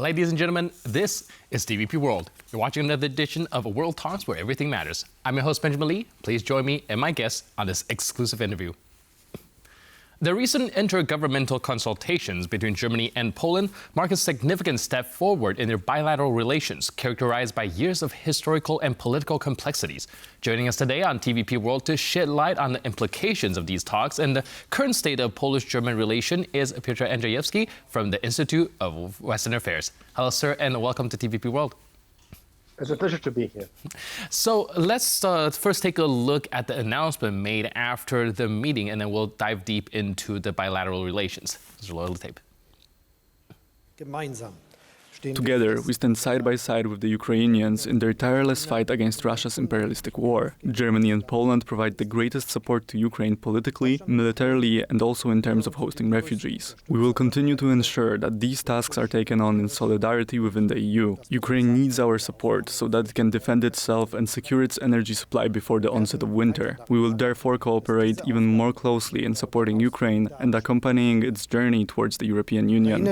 Ladies and gentlemen, this is TVP World. You're watching another edition of World Talks where everything matters. I'm your host, Benjamin Lee. Please join me and my guests on this exclusive interview. The recent intergovernmental consultations between Germany and Poland mark a significant step forward in their bilateral relations, characterized by years of historical and political complexities. Joining us today on TVP World to shed light on the implications of these talks and the current state of Polish-German relation is Piotr Andrzejewski from the Institute of Western Affairs. Hello, sir, and welcome to TVP World. It's a pleasure to be here. So let's first take a look at the announcement made after the meeting, and then we'll dive deep into the bilateral relations. This is a little tape. Together, we stand side by side with the Ukrainians in their tireless fight against Russia's imperialistic war. Germany and Poland provide the greatest support to Ukraine politically, militarily, and also in terms of hosting refugees. We will continue to ensure that these tasks are taken on in solidarity within the EU. Ukraine needs our support so that it can defend itself and secure its energy supply before the onset of winter. We will therefore cooperate even more closely in supporting Ukraine and accompanying its journey towards the European Union.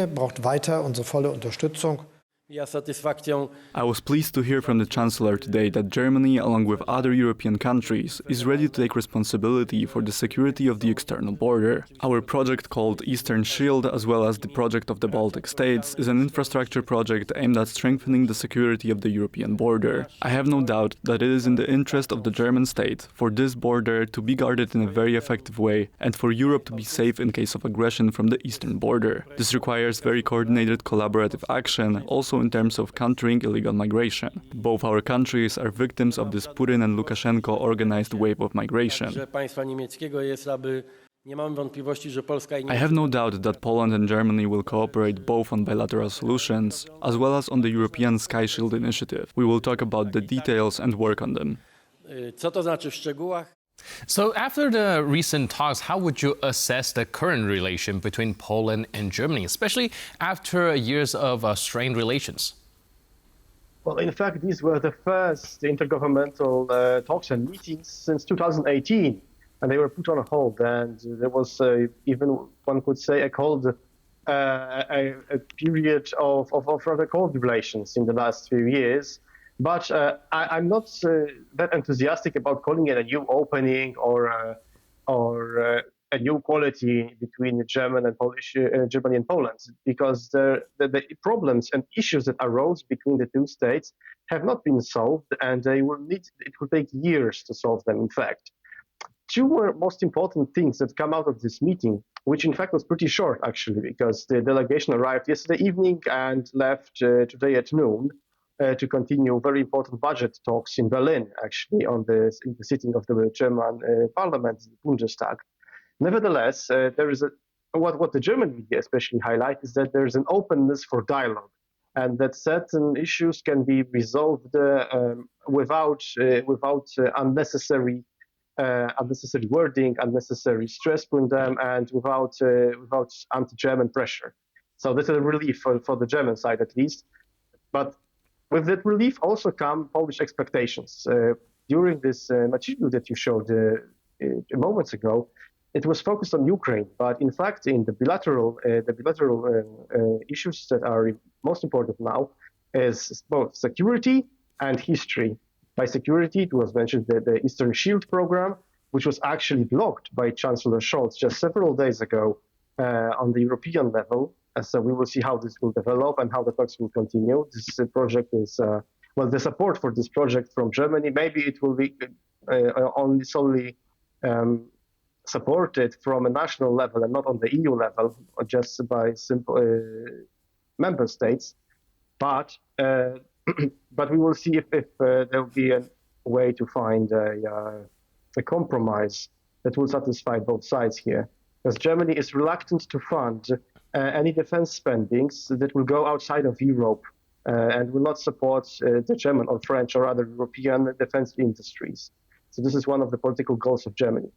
I was pleased to hear from the Chancellor today that Germany, along with other European countries, is ready to take responsibility for the security of the external border. Our project called Eastern Shield, as well as the project of the Baltic states, is an infrastructure project aimed at strengthening the security of the European border. I have no doubt that it is in the interest of the German state for this border to be guarded in a very effective way and for Europe to be safe in case of aggression from the eastern border. This requires very coordinated collaborative action, also in terms of countering illegal migration. Both our countries are victims of this Putin and Lukashenko organized wave of migration. I have no doubt that Poland and Germany will cooperate both on bilateral solutions as well as on the European Sky Shield initiative. We will talk about the details and work on them. So after the recent talks, how would you assess the current relation between Poland and Germany, especially after years of strained relations? Well, in fact, these were the first intergovernmental talks and meetings since 2018, and they were put on hold. And there was even, one could say, a period of rather cold relations in the last few years. But I'm not that enthusiastic about calling it a new opening or a new quality between Germany and Poland, because the problems and issues that arose between the two states have not been solved, and it will take years to solve them. In fact, two most important things that come out of this meeting, which in fact was pretty short actually, because the delegation arrived yesterday evening and left today at noon. To continue very important budget talks in Berlin, actually, in the sitting of the German parliament, the Bundestag. Nevertheless, there is what the German media especially highlight is that there is an openness for dialogue, and that certain issues can be resolved without unnecessary wording, unnecessary stress put on them, and without anti-German pressure. So this is a relief for the German side at least, but with that relief also come Polish expectations. During this material that you showed moments ago, it was focused on Ukraine, but in fact, in the bilateral issues that are most important now is both security and history. By security, it was mentioned the Eastern Shield program, which was actually blocked by Chancellor Scholz just several days ago on the European level. So we will see how this will develop and how the talks will continue. This project is, the support for this project from Germany, maybe it will be only solely supported from a national level and not on the EU level, or just by simple member states. But we will see if there will be a way to find a compromise that will satisfy both sides here. Because Germany is reluctant to fund any defense spendings that will go outside of Europe and will not support the German or French or other European defense industries. So this is one of the political goals of Germany.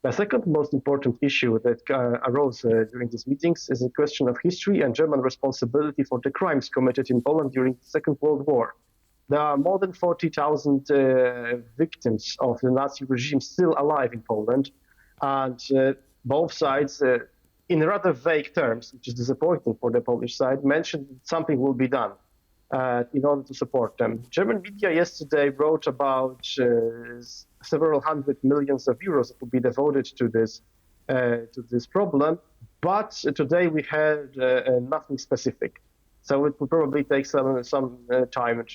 The second most important issue that arose during these meetings is a question of history and German responsibility for the crimes committed in Poland during the Second World War. There are more than 40,000 victims of the Nazi regime still alive in Poland, and both sides in rather vague terms, which is disappointing for the Polish side, mentioned that something will be done in order to support them. German media yesterday wrote about several hundred millions of euros that will be devoted to this problem, but today we had nothing specific. So it will probably take some time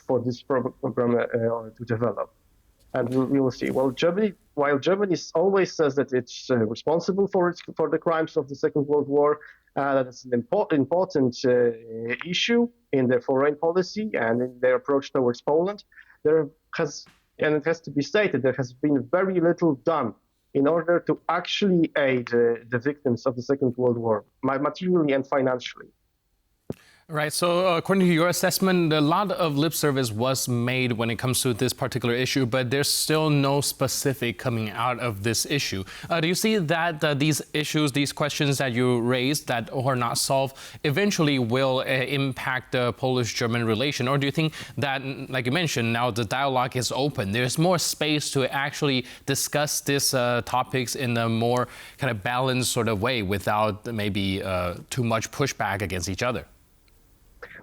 for this program to develop. And we will see. Well, while Germany always says that it's responsible for the crimes of the Second World War, that it's an important issue in their foreign policy and in their approach towards Poland, and it has to be stated, there has been very little done in order to actually aid the victims of the Second World War, materially and financially. Right. So according to your assessment, a lot of lip service was made when it comes to this particular issue, but there's still no specific coming out of this issue. Do you see that these issues, these questions that you raised that are not solved, eventually will impact the Polish-German relation? Or do you think that, like you mentioned, now the dialogue is open, there's more space to actually discuss these topics in a more kind of balanced sort of way without maybe too much pushback against each other?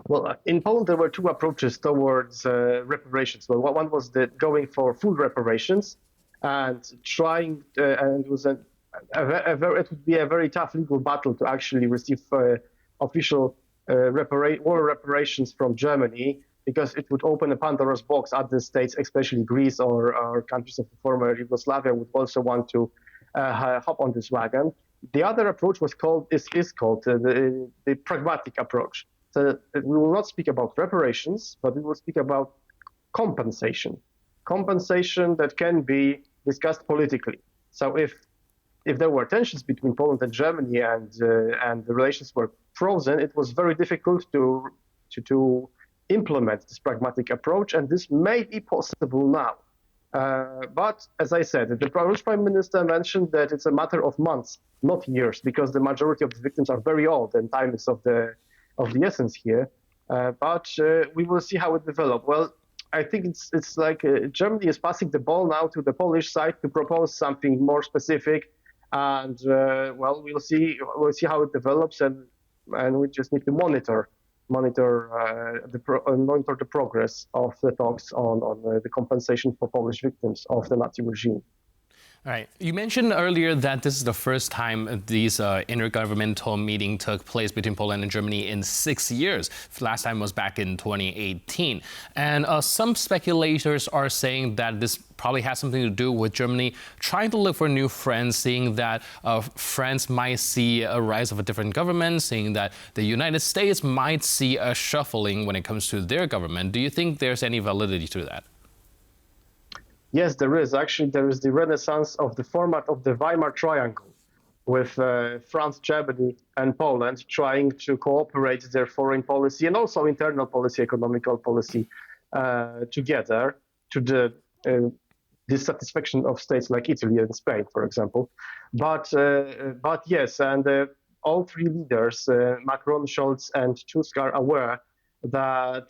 Well, in Poland, there were two approaches towards reparations. Well, one was going for full reparations and trying, and it was it would be a very tough legal battle to actually receive official war reparations from Germany, because it would open a Pandora's box. Other states, especially Greece or countries of the former Yugoslavia, would also want to hop on this wagon. The other approach is called the pragmatic approach. So we will not speak about reparations, but we will speak about compensation that can be discussed politically. So if there were tensions between Poland and Germany and the relations were frozen, it was very difficult to implement this pragmatic approach, and this may be possible now. But as I said, the Polish Prime Minister mentioned that it's a matter of months, not years, because the majority of the victims are very old and time is of the essence here, but we will see how it develops. Well, I think it's like Germany is passing the ball now to the Polish side to propose something more specific, and well, we'll see how it develops, and we just need to monitor the progress of the talks on the compensation for Polish victims of the Nazi regime. All right. You mentioned earlier that this is the first time these intergovernmental meeting took place between Poland and Germany in 6 years. Last time was back in 2018. And some speculators are saying that this probably has something to do with Germany trying to look for new friends, seeing that France might see a rise of a different government, seeing that the United States might see a shuffling when it comes to their government. Do you think there's any validity to that? Yes, there is. Actually, there is the renaissance of the format of the Weimar Triangle, with France, Germany, and Poland trying to cooperate their foreign policy and also internal policy, economical policy together to the dissatisfaction of states like Italy and Spain, for example. But yes, and all three leaders, Macron, Scholz, and Tusk, are aware that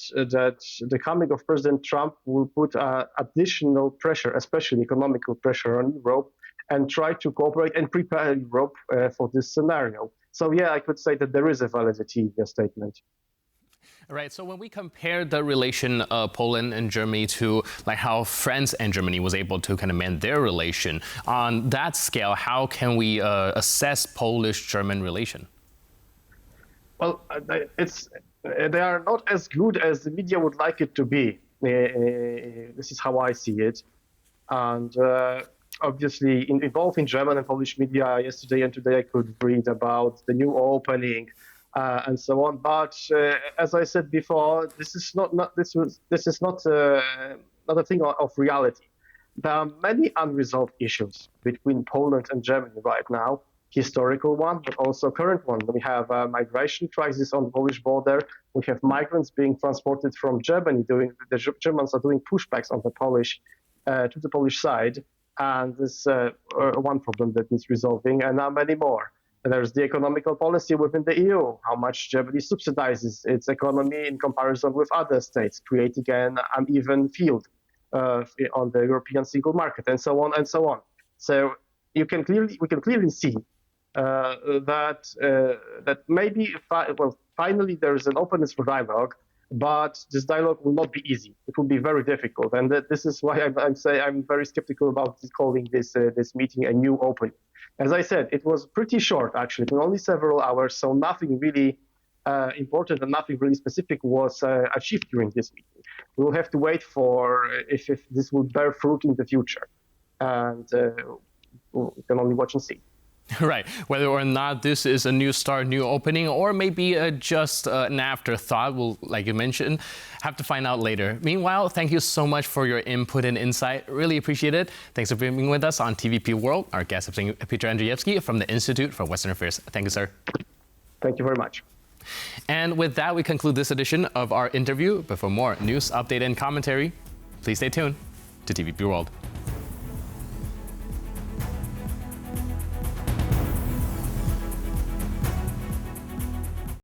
the coming of President Trump will put additional pressure, especially economical pressure, on Europe, and try to cooperate and prepare Europe for this scenario. So yeah, I could say that there is a validity in your statement. Right. So when we compare the relation of Poland and Germany to like how France and Germany was able to kind of mend their relation, on that scale, how can we assess Polish-German relation? Well, they are not as good as the media would like it to be. This is how I see it. And obviously, both in German and Polish media, yesterday and today, I could read about the new opening and so on. But as I said before, this is not a thing of reality. There are many unresolved issues between Poland and Germany right now. Historical one, but also current one. We have a migration crisis on the Polish border. We have migrants being transported from Germany. The Germans are doing pushbacks on the Polish to the Polish side, and this one problem that needs resolving, and now many more. And there's the economical policy within the EU, how much Germany subsidizes its economy in comparison with other states, creating an uneven field on the European single market, and so on and so on. So we can clearly see that maybe finally there is an openness for dialogue, but this dialogue will not be easy. It will be very difficult, and this is why I'm very skeptical about calling this meeting a new opening. As I said, it was pretty short, actually, only several hours, so nothing really important and nothing really specific was achieved during this meeting. We will have to wait for if this will bear fruit in the future, and we can only watch and see. Right, whether or not this is a new start, new opening, or maybe just an afterthought, we'll, like you mentioned, have to find out later. Meanwhile, thank you so much for your input and insight. Really appreciate it. Thanks for being with us on TVP World. Our guest is Piotr Andrzejewski from the Institute for Western Affairs. Thank you, sir. Thank you very much. And with that, we conclude this edition of our interview. But for more news, update, and commentary, please stay tuned to TVP World.